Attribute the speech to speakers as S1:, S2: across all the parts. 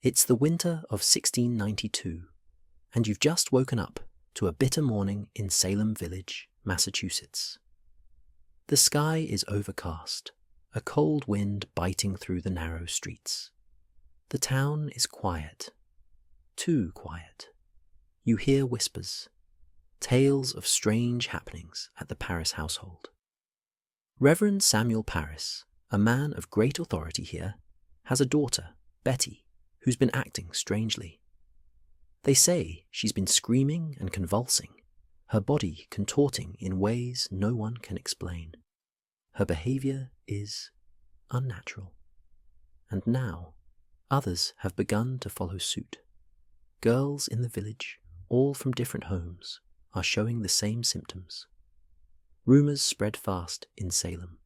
S1: It's the winter of 1692, and you've just woken up to a bitter morning in Salem Village, Massachusetts. The sky is overcast, a cold wind biting through the narrow streets. The town is quiet, too quiet. You hear whispers, tales of strange happenings at the Paris household. Reverend Samuel Paris, a man of great authority here, has a daughter, Betty, who's been acting strangely. They say she's been screaming and convulsing, her body contorting in ways no one can explain. Her behavior is unnatural. And now, others have begun to follow suit. Girls in the village, all from different homes, are showing the same symptoms. Rumors spread fast in Salem.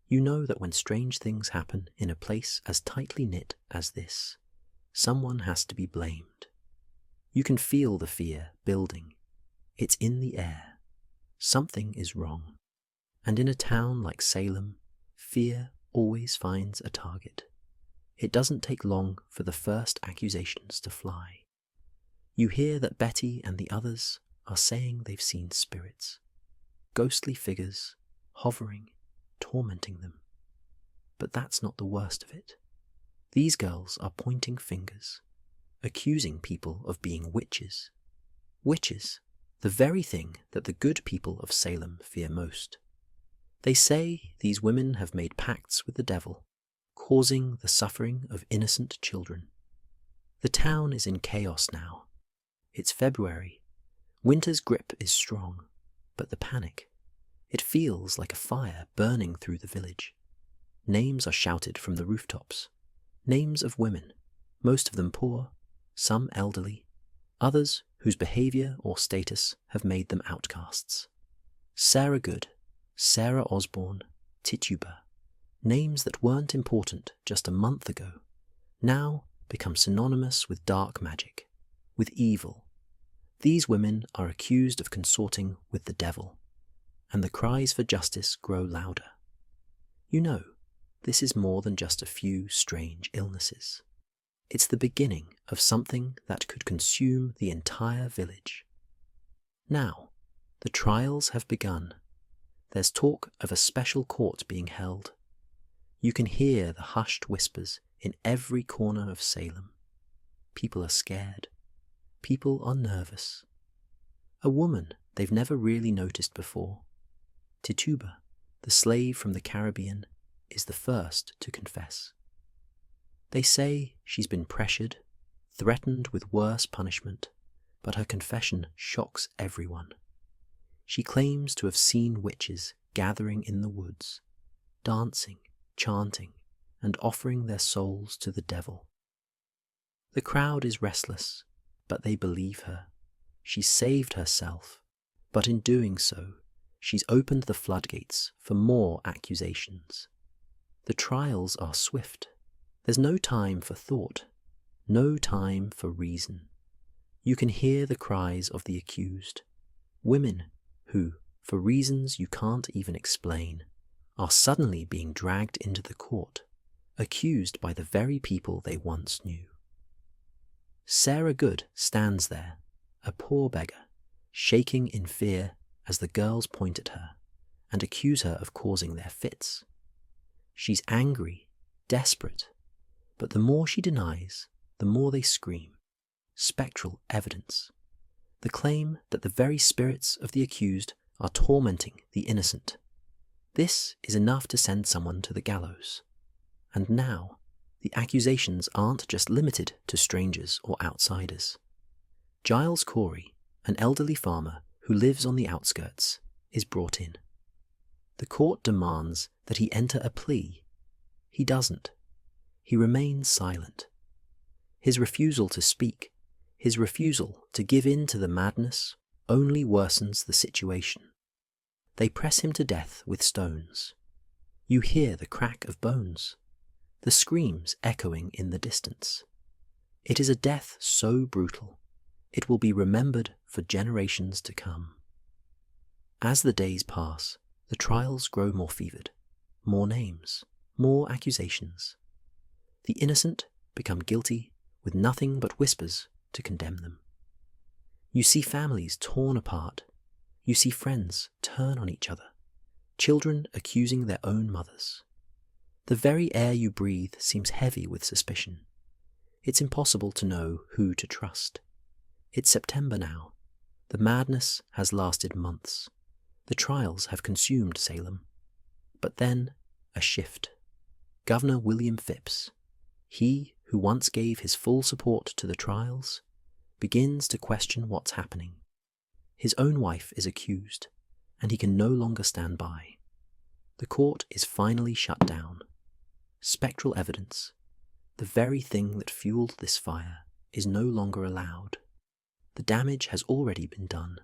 S1: You know that when strange things happen in a place as tightly knit as this, someone has to be blamed. You can feel the fear building. It's in the air. Something is wrong. And in a town like Salem, fear always finds a target. It doesn't take long for the first accusations to fly. You hear that Betty and the others are saying they've seen spirits, ghostly figures hovering, tormenting them. But that's not the worst of it. These girls are pointing fingers, accusing people of being witches. Witches, the very thing that the good people of Salem fear most. They say these women have made pacts with the devil, causing the suffering of innocent children. The town is in chaos now. It's February. Winter's grip is strong, but the panic, it feels like a fire burning through the village. Names are shouted from the rooftops. Names of women, most of them poor, some elderly, others whose behavior or status have made them outcasts. Sarah Good, Sarah Osborne, Tituba, names that weren't important just a month ago, now become synonymous with dark magic, with evil. These women are accused of consorting with the devil, and the cries for justice grow louder. You know, this is more than just a few strange illnesses. It's the beginning of something that could consume the entire village. Now, the trials have begun. There's talk of a special court being held. You can hear the hushed whispers in every corner of Salem. People are scared. People are nervous. A woman they've never really noticed before, Tituba, the slave from the Caribbean, is the first to confess. They say she's been pressured, threatened with worse punishment, but her confession shocks everyone. She claims to have seen witches gathering in the woods, dancing, chanting, and offering their souls to the devil. The crowd is restless, but they believe her. She's saved herself, but in doing so, she's opened the floodgates for more accusations. The trials are swift. There's no time for thought, no time for reason. You can hear the cries of the accused, women who, for reasons you can't even explain, are suddenly being dragged into the court, accused by the very people they once knew. Sarah Good stands there, a poor beggar, shaking in fear as the girls point at her and accuse her of causing their fits. She's angry, desperate, but the more she denies, the more they scream. Spectral evidence. The claim that the very spirits of the accused are tormenting the innocent. This is enough to send someone to the gallows. And now, the accusations aren't just limited to strangers or outsiders. Giles Corey, an elderly farmer who lives on the outskirts, is brought in. The court demands that he enter a plea. He doesn't. He remains silent. His refusal to speak, his refusal to give in to the madness, only worsens the situation. They press him to death with stones. You hear the crack of bones, the screams echoing in the distance. It is a death so brutal, it will be remembered for generations to come. As the days pass, the trials grow more fevered, more names, more accusations. The innocent become guilty with nothing but whispers to condemn them. You see families torn apart. You see friends turn on each other, children accusing their own mothers. The very air you breathe seems heavy with suspicion. It's impossible to know who to trust. It's September now. The madness has lasted months. The trials have consumed Salem. But then, a shift. Governor William Phips, he who once gave his full support to the trials, begins to question what's happening. His own wife is accused, and he can no longer stand by. The court is finally shut down. Spectral evidence, the very thing that fueled this fire, is no longer allowed. The damage has already been done.